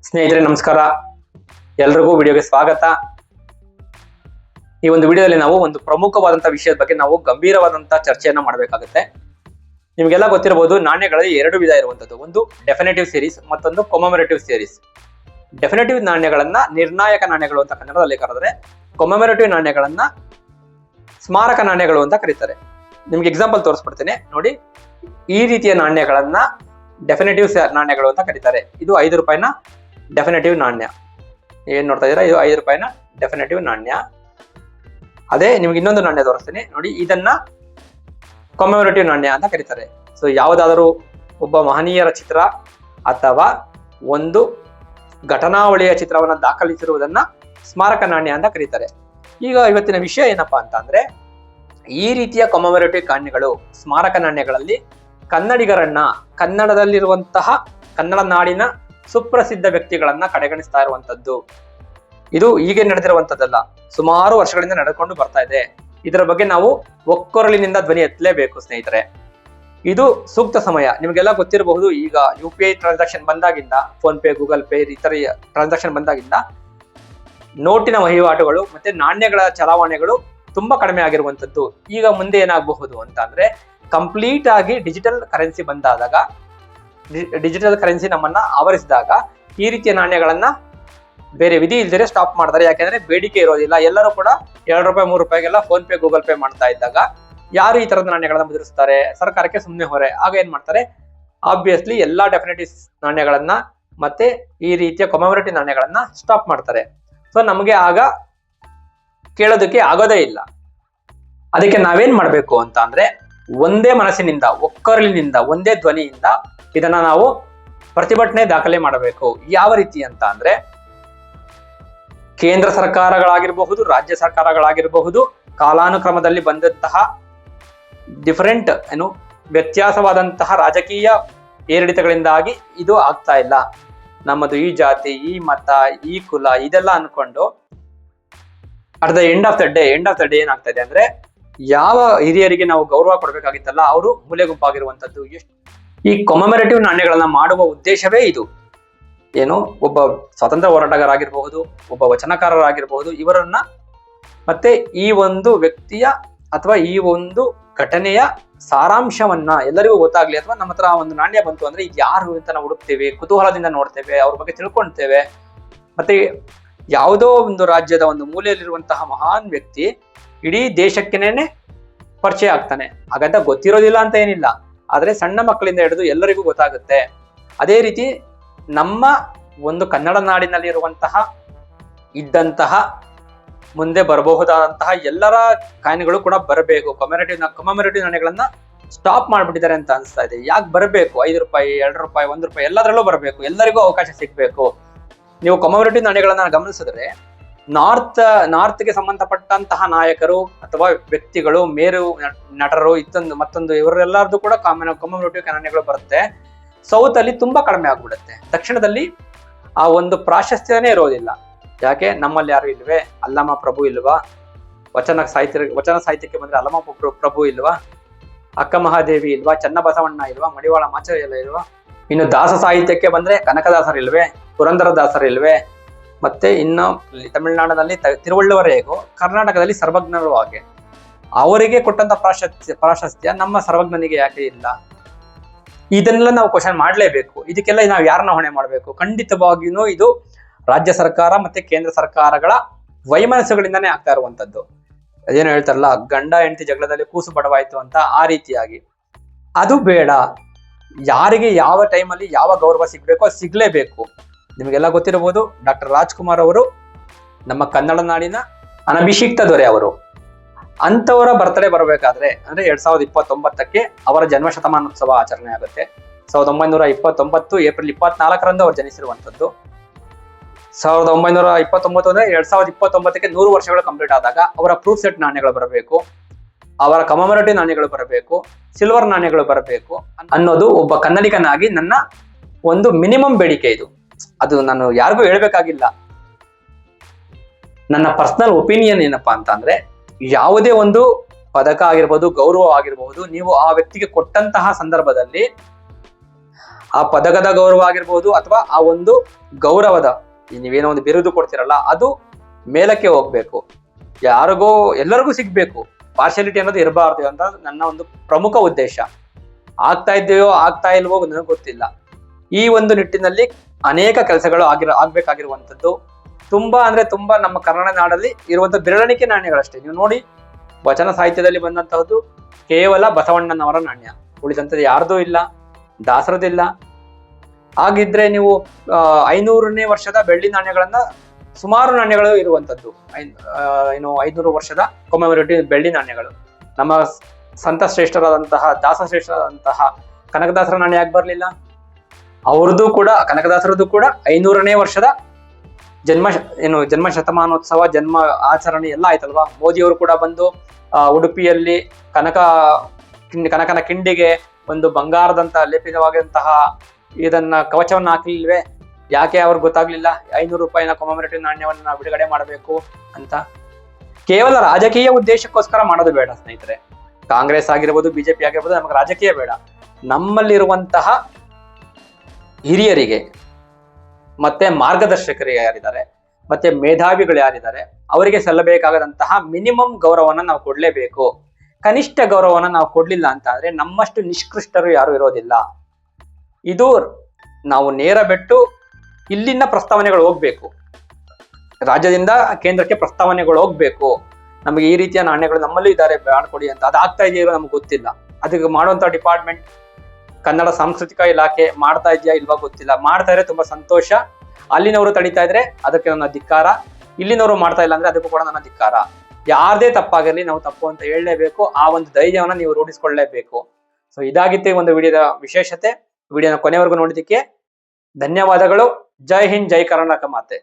ಸ್ನೇಹಿತರೆ ನಮಸ್ಕಾರ, ಎಲ್ರಿಗೂ ವಿಡಿಯೋಗೆ ಸ್ವಾಗತ. ಈ ಒಂದು ವಿಡಿಯೋದಲ್ಲಿ ನಾವು ಒಂದು ಪ್ರಮುಖವಾದಂತಹ ವಿಷಯದ ಬಗ್ಗೆ ನಾವು ಗಂಭೀರವಾದಂತಹ ಚರ್ಚೆಯನ್ನ ಮಾಡಬೇಕಾಗುತ್ತೆ. ನಿಮಗೆಲ್ಲ ಗೊತ್ತಿರಬಹುದು, ನಾಣ್ಯಗಳಲ್ಲಿ ಎರಡು ವಿಧ ಇರುವಂತದ್ದು. ಒಂದು ಡೆಫಿನೆಟಿವ್ ಸೀರೀಸ್, ಮತ್ತೊಂದು ಕೊಮಮರೇಟಿವ್ ಸೀರೀಸ್. ಡೆಫಿನೆಟಿವ್ ನಾಣ್ಯಗಳನ್ನ ನಿರ್ಣಾಯಕ ನಾಣ್ಯಗಳು ಅಂತ ಕನ್ನಡದಲ್ಲಿ ಕರೆದರೆ, ಕೊಮಮರೇಟಿವ್ ನಾಣ್ಯಗಳನ್ನ ಸ್ಮಾರಕ ನಾಣ್ಯಗಳು ಅಂತ ಕರೀತಾರೆ. ನಿಮ್ಗೆ ಎಕ್ಸಾಂಪಲ್ ತೋರಿಸ್ಬಿಡ್ತೇನೆ ನೋಡಿ. ಈ ರೀತಿಯ ನಾಣ್ಯಗಳನ್ನ ಡೆಫಿನೆಟಿವ್ ನಾಣ್ಯಗಳು ಅಂತ ಕರೀತಾರೆ. ಇದು 5 ರೂಪಾಯಿನ ಡೆಫಿನೆಟಿವ್ ನಾಣ್ಯ. ಏನ್ ನೋಡ್ತಾ ಇದೀರಾ, ಇದು 5 ರೂಪಾಯಿನ ಡೆಫಿನೆಟಿವ್ ನಾಣ್ಯ. ಅದೇ ನಿಮ್ಗೆ ಇನ್ನೊಂದು ನಾಣ್ಯ ತೋರಿಸ್ತೀನಿ ನೋಡಿ. ಇದನ್ನ ಕೊಮೆಮೊರೇಟಿವ್ ನಾಣ್ಯ ಅಂತ ಕರೀತಾರೆ. ಸೊ ಯಾವುದಾದರೂ ಒಬ್ಬ ಮಹನೀಯರ ಚಿತ್ರ ಅಥವಾ ಒಂದು ಘಟನಾವಳಿಯ ಚಿತ್ರವನ್ನ ದಾಖಲಿಸಿರುವುದನ್ನ ಸ್ಮಾರಕ ನಾಣ್ಯ ಅಂತ ಕರೀತಾರೆ. ಈಗ ಇವತ್ತಿನ ವಿಷಯ ಏನಪ್ಪಾ ಅಂತ ಅಂದ್ರೆ, ಈ ರೀತಿಯ ಕೊಮೆಮೊರೇಟಿವ್ ನಾಣ್ಯಗಳು, ಸ್ಮಾರಕ ನಾಣ್ಯಗಳಲ್ಲಿ ಕನ್ನಡಿಗರನ್ನ, ಕನ್ನಡದಲ್ಲಿರುವಂತಹ ಕನ್ನಡ ನಾಡಿನ ಸುಪ್ರಸಿದ್ಧ ವ್ಯಕ್ತಿಗಳನ್ನ ಕಡೆಗಣಿಸ್ತಾ ಇರುವಂತದ್ದು. ಇದು ಹೀಗೆ ನಡೆದಿರುವಂತದ್ದಲ್ಲ, ಸುಮಾರು ವರ್ಷಗಳಿಂದ ನಡೆದುಕೊಂಡು ಬರ್ತಾ ಇದೆ. ಇದರ ಬಗ್ಗೆ ನಾವು ಒಕ್ಕೊರಲಿನಿಂದ ಧ್ವನಿ ಎತ್ತಲೇಬೇಕು ಸ್ನೇಹಿತರೆ. ಇದು ಸೂಕ್ತ ಸಮಯ. ನಿಮಗೆಲ್ಲ ಗೊತ್ತಿರಬಹುದು, ಈಗ UPI ಟ್ರಾನ್ಸಾಕ್ಷನ್ ಬಂದಾಗಿಂದ, ಫೋನ್ ಪೇ, ಗೂಗಲ್ ಪೇ ಇತರ ಟ್ರಾನ್ಸಾಕ್ಷನ್ ಬಂದಾಗಿಂದ ನೋಟಿನ ವಹಿವಾಟುಗಳು ಮತ್ತೆ ನಾಣ್ಯಗಳ ಚಲಾವಣೆಗಳು ತುಂಬಾ ಕಡಿಮೆ ಆಗಿರುವಂತದ್ದು. ಈಗ ಮುಂದೆ ಏನಾಗಬಹುದು ಅಂತ ಅಂದ್ರೆ, ಕಂಪ್ಲೀಟ್ ಆಗಿ ಡಿಜಿಟಲ್ ಕರೆನ್ಸಿ ಬಂದಾದಾಗ, ಡಿಜಿಟಲ್ ಕರೆನ್ಸಿ ನಮ್ಮನ್ನ ಆವರಿಸಿದಾಗ ಈ ರೀತಿಯ ನಾಣ್ಯಗಳನ್ನ ಬೇರೆ ವಿಧಿ ಇಲ್ದಿರೆ ಸ್ಟಾಪ್ ಮಾಡ್ತಾರೆ. ಯಾಕೆಂದ್ರೆ ಬೇಡಿಕೆ ಇರೋದಿಲ್ಲ. ಎಲ್ಲರೂ ಕೂಡ 2 ರೂಪಾಯಿ 3 ರೂಪಾಯಿಗೆಲ್ಲ ಫೋನ್ ಪೇ, ಗೂಗಲ್ ಪೇ ಮಾಡ್ತಾ ಇದ್ದಾಗ ಯಾರು ಈ ತರದ ನಾಣ್ಯಗಳನ್ನ ಮುದ್ರಿಸ್ತಾರೆ? ಸರ್ಕಾರಕ್ಕೆ ಸುಮ್ಮನೆ ಹೊರೆ. ಆಗ ಏನ್ ಮಾಡ್ತಾರೆ, ಆಬ್ವಿಯಸ್ಲಿ ಎಲ್ಲಾ ಡೆಫಿನೆಟಿವ್ ನಾಣ್ಯಗಳನ್ನ ಮತ್ತೆ ಈ ರೀತಿಯ ಕೊಮೆಮೊರೇಟಿವ್ ನಾಣ್ಯಗಳನ್ನ ಸ್ಟಾಪ್ ಮಾಡ್ತಾರೆ. ಸೊ ನಮಗೆ ಆಗ ಕೇಳೋದಕ್ಕೆ ಆಗೋದೇ ಇಲ್ಲ. ಅದಕ್ಕೆ ನಾವೇನ್ ಮಾಡ್ಬೇಕು ಅಂತ ಅಂದ್ರೆ, ಒಂದೇ ಮನಸ್ಸಿನಿಂದ, ಒಕ್ಕೊರಲಿನಿಂದ, ಒಂದೇ ಧ್ವನಿಯಿಂದ ಇದನ್ನ ನಾವು ಪ್ರತಿಭಟನೆ ದಾಖಲೆ ಮಾಡಬೇಕು. ಯಾವ ರೀತಿ ಅಂತ ಅಂದ್ರೆ, ಕೇಂದ್ರ ಸರ್ಕಾರಗಳಾಗಿರಬಹುದು, ರಾಜ್ಯ ಸರ್ಕಾರಗಳಾಗಿರಬಹುದು, ಕಾಲಾನುಕ್ರಮದಲ್ಲಿ ಬಂದಂತಹ ಡಿಫರೆಂಟ್ ವ್ಯತ್ಯಾಸವಾದಂತಹ ರಾಜಕೀಯ ಏರಿಳಿತಗಳಿಂದಾಗಿ ಇದು ಆಗ್ತಾ ಇಲ್ಲ. ನಮ್ಮದು ಈ ಜಾತಿ, ಈ ಮತ, ಈ ಕುಲ ಇದೆಲ್ಲ ಅನ್ಕೊಂಡು at the end of the day ಏನಾಗ್ತಾ ಇದೆ ಅಂದ್ರೆ, ಯಾವ ಹಿರಿಯರಿಗೆ ನಾವು ಗೌರವ ಕೊಡ್ಬೇಕಾಗಿತ್ತಲ್ಲ, ಅವರು ಮೂಲೆ ಗುಂಪಾಗಿರುವಂತದ್ದು. ಈ ಕೊಮೆಮೊರೇಟಿವ್ ನಾಣ್ಯಗಳನ್ನ ಮಾಡುವ ಉದ್ದೇಶವೇ ಇದು. ಏನು, ಒಬ್ಬ ಸ್ವಾತಂತ್ರ್ಯ ಹೋರಾಟಗಾರರಾಗಿರಬಹುದು, ಒಬ್ಬ ವಚನಕಾರರಾಗಿರಬಹುದು, ಇವರನ್ನ ಮತ್ತೆ ಈ ಒಂದು ವ್ಯಕ್ತಿಯ ಅಥವಾ ಈ ಒಂದು ಘಟನೆಯ ಸಾರಾಂಶವನ್ನ ಎಲ್ಲರಿಗೂ ಗೊತ್ತಾಗ್ಲಿ, ಅಥವಾ ನಮ್ಮ ಹತ್ರ ಒಂದು ನಾಣ್ಯ ಬಂತು ಅಂದ್ರೆ ಇದು ಯಾರು ಅಂತ ನಾವು ಹುಡುಕ್ತೇವೆ, ಕುತೂಹಲದಿಂದ ನೋಡ್ತೇವೆ, ಅವ್ರ ಬಗ್ಗೆ ತಿಳ್ಕೊಳ್ತೇವೆ. ಮತ್ತೆ ಯಾವುದೋ ಒಂದು ರಾಜ್ಯದ ಒಂದು ಮೂಲೆಯಲ್ಲಿರುವಂತಹ ಮಹಾನ್ ವ್ಯಕ್ತಿ ಇಡೀ ದೇಶಕ್ಕೆನೇನೆ ಪರಿಚಯ ಆಗ್ತಾನೆ. ಹಾಗಂತ ಗೊತ್ತಿರೋದಿಲ್ಲ ಅಂತ ಏನಿಲ್ಲ, ಆದ್ರೆ ಸಣ್ಣ ಮಕ್ಕಳಿಂದ ಹಿಡಿದು ಎಲ್ಲರಿಗೂ ಗೊತ್ತಾಗುತ್ತೆ. ಅದೇ ರೀತಿ ನಮ್ಮ ಒಂದು ಕನ್ನಡ ನಾಡಿನಲ್ಲಿ ಇದ್ದಂತಹ ಮುಂದೆ ಬರಬಹುದಾದಂತಹ ಎಲ್ಲರ ಕಾಯಿನ್ಗಳು ಕೂಡ ಬರಬೇಕು. ಕೊಮೆಮೊರೇಟಿವ್ ನಾಣ್ಯಗಳನ್ನ ಸ್ಟಾಪ್ ಮಾಡ್ಬಿಟ್ಟಿದ್ದಾರೆ ಅಂತ ಅನಿಸ್ತಾ ಇದೆ. ಯಾಕೆ ಬರಬೇಕು? 5 ರೂಪಾಯಿ, 2 ರೂಪಾಯಿ, 1 ರೂಪಾಯಿ ಎಲ್ಲದರಲ್ಲೂ ಬರಬೇಕು. ಎಲ್ಲರಿಗೂ ಅವಕಾಶ ಸಿಗ್ಬೇಕು. ನೀವು ಕೊಮೆಮೊರೇಟಿವ್ ನಾಣ್ಯಗಳನ್ನ ಗಮನಿಸಿದ್ರೆ, ನಾರ್ತ್ಗೆ ಸಂಬಂಧಪಟ್ಟಂತಹ ನಾಯಕರು ಅಥವಾ ವ್ಯಕ್ತಿಗಳು, ಮೇರು ನಟರು, ಮತ್ತೊಂದು ಇವರೆಲ್ಲರದು ಕೂಡ ಕೊಮೆಮೊರೇಟಿವ್ ನಾಣ್ಯಗಳು ಬರುತ್ತೆ. ಸೌತ್ ಅಲ್ಲಿ ತುಂಬಾ ಕಡಿಮೆ ಆಗ್ಬಿಡುತ್ತೆ. ದಕ್ಷಿಣದಲ್ಲಿ ಆ ಒಂದು ಪ್ರಾಶಸ್ತ್ಯನೇ ಇರೋದಿಲ್ಲ. ಯಾಕೆ? ನಮ್ಮಲ್ಲಿ ಯಾರು ಇಲ್ವೇ? ಅಲ್ಲಮ ಪ್ರಭು ಇಲ್ವಾ? ವಚನ ಸಾಹಿತ್ಯಕ್ಕೆ ಬಂದ್ರೆ ಅಲ್ಲಮ ಪ್ರಭು ಇಲ್ವಾ? ಅಕ್ಕ ಮಹಾದೇವಿ ಇಲ್ವಾ? ಚನ್ನಬಸವಣ್ಣ ಇಲ್ವಾ? ಮಡಿವಾಳ ಮಾಚಯ್ಯ ಇಲ್ವಾ? ಇನ್ನು ದಾಸ ಸಾಹಿತ್ಯಕ್ಕೆ ಬಂದ್ರೆ ಕನಕದಾಸರು ಇಲ್ವೇ? ಪುರಂದರದಾಸರು ಇಲ್ವೇ? ಮತ್ತೆ ಇನ್ನು ತಮಿಳುನಾಡಿನಲ್ಲಿ ತಿರುವಳ್ಳುವರ್ ಹೇಗೋ, ಕರ್ನಾಟಕದಲ್ಲಿ ಸರ್ವಜ್ಞರು ಹಾಗೆ. ಅವರಿಗೆ ಕೊಟ್ಟಂತ ಪ್ರಾಶಸ್ತ್ಯ ನಮ್ಮ ಸರ್ವಜ್ಞನಿಗೆ ಯಾಕೆ ಇಲ್ಲ? ಇದನ್ನೆಲ್ಲ ನಾವು ಕ್ವಶನ್ ಮಾಡ್ಲೇಬೇಕು. ಇದಕ್ಕೆಲ್ಲ ನಾವು ಯಾರನ್ನ ಹೊಣೆ ಮಾಡ್ಬೇಕು? ಖಂಡಿತವಾಗಿಯೂ ಇದು ರಾಜ್ಯ ಸರ್ಕಾರ ಮತ್ತೆ ಕೇಂದ್ರ ಸರ್ಕಾರಗಳ ವೈಮನಸ್ಸುಗಳಿಂದಾನೇ ಆಗ್ತಾ ಇರುವಂತದ್ದು. ಅದೇನು ಹೇಳ್ತಾರಲ್ಲ, ಗಂಡ ಹೆಂಡತಿ ಜಗಳದಲ್ಲಿ ಕೂಸು ಬಡವಾಯ್ತು ಅಂತ, ಆ ರೀತಿಯಾಗಿ ಅದು ಬೇಡ. ಯಾರಿಗೆ ಯಾವ ಟೈಮಲ್ಲಿ ಯಾವ ಗೌರವ ಸಿಗ್ಬೇಕೋ ಅದು ಸಿಗ್ಲೇಬೇಕು. ನಿಮಗೆಲ್ಲ ಗೊತ್ತಿರಬಹುದು, ಡಾಕ್ಟರ್ ರಾಜ್ಕುಮಾರ್ ಅವರು ನಮ್ಮ ಕನ್ನಡ ನಾಡಿನ ಅನಭಿಷಿಕ್ತ ದೊರೆ. ಅವರು ಅಂತವರ ಬರ್ತಡೇ ಬರಬೇಕಾದ್ರೆ ಅಂದ್ರೆ 2029ಕ್ಕೆ ಅವರ ಜನ್ಮ ಶತಮಾನೋತ್ಸವ ಆಚರಣೆ ಆಗುತ್ತೆ. 1929 ಏಪ್ರಿಲ್ 24ರಂದು ಅವರು ಜನಿಸಿರುವಂತದ್ದು. 1929 ಅಂದ್ರೆ 2029ಕ್ಕೆ 100 ವರ್ಷಗಳು ಕಂಪ್ಲೀಟ್ ಆದಾಗ ಅವರ ಪ್ರೂಫ್ ಸೆಟ್ ನಾಣ್ಯಗಳು ಬರಬೇಕು, ಅವರ ಕೊಮೆಮೊರೇಟಿವ್ ನಾಣ್ಯಗಳು ಬರಬೇಕು, ಸಿಲ್ವರ್ ನಾಣ್ಯಗಳು ಬರಬೇಕು ಅನ್ನೋದು ಒಬ್ಬ ಕನ್ನಡಿಗನಾಗಿ ನನ್ನ ಒಂದು ಮಿನಿಮಮ್ ಬೇಡಿಕೆ. ಇದು ಅದು ನಾನು ಯಾರಿಗೂ ಹೇಳ್ಬೇಕಾಗಿಲ್ಲ. ನನ್ನ ಪರ್ಸನಲ್ ಒಪಿನಿಯನ್ ಏನಪ್ಪಾ ಅಂತ ಅಂದ್ರೆ, ಯಾವುದೇ ಒಂದು ಪದಕ ಆಗಿರ್ಬೋದು, ಗೌರವ ಆಗಿರಬಹುದು, ನೀವು ಆ ವ್ಯಕ್ತಿಗೆ ಕೊಟ್ಟಂತಹ ಸಂದರ್ಭದಲ್ಲಿ ಆ ಪದಕದ ಗೌರವ ಆಗಿರ್ಬೋದು ಅಥವಾ ಆ ಒಂದು ಗೌರವದ ನೀವೇನೋ ಒಂದು ಬಿರುದು ಕೊಡ್ತಿರಲ್ಲ ಅದು ಮೇಲಕ್ಕೆ ಹೋಗ್ಬೇಕು, ಯಾರಿಗೋ ಎಲ್ಲರಿಗೂ ಸಿಗ್ಬೇಕು, ಪಾರ್ಶಾಲಿಟಿ ಅನ್ನೋದು ಇರಬಾರ್ದು ಅಂತ ನನ್ನ ಒಂದು ಪ್ರಮುಖ ಉದ್ದೇಶ. ಆಗ್ತಾ ಇದೆಯೋ ಆಗ್ತಾ ಇಲ್ವೋ ನನಗೆ ಗೊತ್ತಿಲ್ಲ. ಈ ಒಂದು ನಿಟ್ಟಿನಲ್ಲಿ ಅನೇಕ ಕೆಲಸಗಳು ಆಗ್ಬೇಕಾಗಿರುವಂಥದ್ದು ತುಂಬಾ ಅಂದ್ರೆ ತುಂಬಾ ನಮ್ಮ ಕನ್ನಡ ನಾಡಲ್ಲಿ ಇರುವಂತ ಬೆರಳಿಕೆ ನಾಣ್ಯಗಳಷ್ಟೇ. ನೀವು ನೋಡಿ, ವಚನ ಸಾಹಿತ್ಯದಲ್ಲಿ ಬಂದಂತಹದ್ದು ಕೇವಲ ಬಸವಣ್ಣನವರ ನಾಣ್ಯ, ಉಳಿದಂಥದ್ದು ಯಾರ್ದೂ ಇಲ್ಲ, ದಾಸರದಿಲ್ಲ. ಹಾಗಿದ್ರೆ ನೀವು 500ನೇ ವರ್ಷದ ಬೆಳ್ಳಿ ನಾಣ್ಯಗಳನ್ನ, ಸುಮಾರು ನಾಣ್ಯಗಳು ಇರುವಂತದ್ದು, 500 ವರ್ಷದ ಕೊಮೆಮೊರೇಟಿವ್ ಬೆಳ್ಳಿ ನಾಣ್ಯಗಳು. ನಮ್ಮ ಸಂತ ಶ್ರೇಷ್ಠರಾದಂತಹ ದಾಸಶ್ರೇಷ್ಠರಾದಂತಹ ಕನಕದಾಸರ ನಾಣ್ಯ ಯಾಕೆ ಬರ್ಲಿಲ್ಲ? ಅವ್ರದ್ದು ಕೂಡ, ಕನಕದಾಸರದ್ದು ಕೂಡ 500ನೇ ವರ್ಷದ ಜನ್ಮ ಶತಮಾನೋತ್ಸವ, ಜನ್ಮ ಆಚರಣೆ ಎಲ್ಲ ಆಯ್ತಲ್ವಾ. ಮೋದಿಯವರು ಕೂಡ ಬಂದು ಉಡುಪಿಯಲ್ಲಿ ಕನಕನ ಕಿಂಡಿಗೆ ಒಂದು ಬಂಗಾರದಂತ ಲೇಪಿತವಾಗಿರುವಂತಹ ಇದನ್ನ ಕವಚವನ್ನ ಹಾಕ್ಲಿಲ್ವೇ? ಯಾಕೆ ಅವ್ರಿಗೆ ಗೊತ್ತಾಗ್ಲಿಲ್ಲ 500 ರೂಪಾಯಿನ ಕೊಮೆಮೊರೇಟಿವ್ ನಾಣ್ಯವನ್ನ ಬಿಡುಗಡೆ ಮಾಡಬೇಕು ಅಂತ? ಕೇವಲ ರಾಜಕೀಯ ಉದ್ದೇಶಕ್ಕೋಸ್ಕರ ಮಾಡೋದು ಬೇಡ ಸ್ನೇಹಿತರೆ. ಕಾಂಗ್ರೆಸ್ ಆಗಿರ್ಬೋದು, ಬಿಜೆಪಿ ಆಗಿರ್ಬೋದು, ನಮಗೆ ರಾಜಕೀಯ ಬೇಡ. ನಮ್ಮಲ್ಲಿರುವಂತಹ ಹಿರಿಯರಿಗೆ ಮತ್ತೆ ಮಾರ್ಗದರ್ಶಕರು ಯಾರಿದ್ದಾರೆ, ಮತ್ತೆ ಮೇಧಾವಿಗಳು ಯಾರಿದ್ದಾರೆ, ಅವರಿಗೆ ಸಲ್ಲಬೇಕಾದಂತಹ ಮಿನಿಮಮ್ ಗೌರವನ ನಾವು ಕೊಡ್ಲೇಬೇಕು. ಕನಿಷ್ಠ ಗೌರವನ ನಾವು ಕೊಡ್ಲಿಲ್ಲ ಅಂತ ಆದ್ರೆ ನಮ್ಮಷ್ಟು ನಿಷ್ಕೃಷ್ಟರು ಯಾರು ಇರೋದಿಲ್ಲ. ಇದು ನಾವು ನೇರ ಬೆಟ್ಟು ಇಲ್ಲಿನ ಪ್ರಸ್ತಾವನೆಗಳು ಹೋಗ್ಬೇಕು, ರಾಜ್ಯದಿಂದ ಕೇಂದ್ರಕ್ಕೆ ಪ್ರಸ್ತಾವನೆಗಳು ಹೋಗ್ಬೇಕು. ನಮಗೆ ಈ ರೀತಿಯ ನಾಣ್ಯಗಳು ನಮ್ಮಲ್ಲೂ ಇದ್ದಾರೆ, ಮಾಡ್ಕೊಡಿ ಅಂತ. ಅದಾಗ್ತಾ ಇದೆಯೋ ನಮ್ಗೆ ಗೊತ್ತಿಲ್ಲ. ಅದಕ್ಕೆ ಮಾಡುವಂತ ಡಿಪಾರ್ಟ್ಮೆಂಟ್ ಕನ್ನಡ ಸಾಂಸ್ಕೃತಿಕ ಇಲಾಖೆ ಮಾಡ್ತಾ ಇದೆಯಾ ಇಲ್ವಾ ಗೊತ್ತಿಲ್ಲ. ಮಾಡ್ತಾ ಇದ್ರೆ ತುಂಬಾ ಸಂತೋಷ. ಅಲ್ಲಿನವರು ತಡೀತಾ ಇದ್ರೆ ಅದಕ್ಕೆ ನನ್ನ ಧಿಕ್ಕಾರ, ಇಲ್ಲಿನವರು ಮಾಡ್ತಾ ಇಲ್ಲ ಅಂದ್ರೆ ಅದಕ್ಕೂ ಕೂಡ ನನ್ನ ಧಿಕ್ಕಾರ. ಯಾರದೇ ತಪ್ಪಾಗಿರ್ಲಿ ನಾವು ತಪ್ಪು ಅಂತ ಹೇಳಲೇಬೇಕು. ಆ ಒಂದು ಧೈರ್ಯವನ್ನ ನೀವು ರೂಢಿಸ್ಕೊಳ್ಳೇಬೇಕು. ಸೊ ಇದಾಗಿತ್ತು ಈ ಒಂದು ವಿಡಿಯೋದ ವಿಶೇಷತೆ. ವಿಡಿಯೋನ ಕೊನೆವರೆಗೂ ನೋಡಿದ್ದಕ್ಕೆ ಧನ್ಯವಾದಗಳು. ಜೈ ಹಿಂದ್, ಜೈ ಕರ್ನಾಟಕ ಮಾತೆ.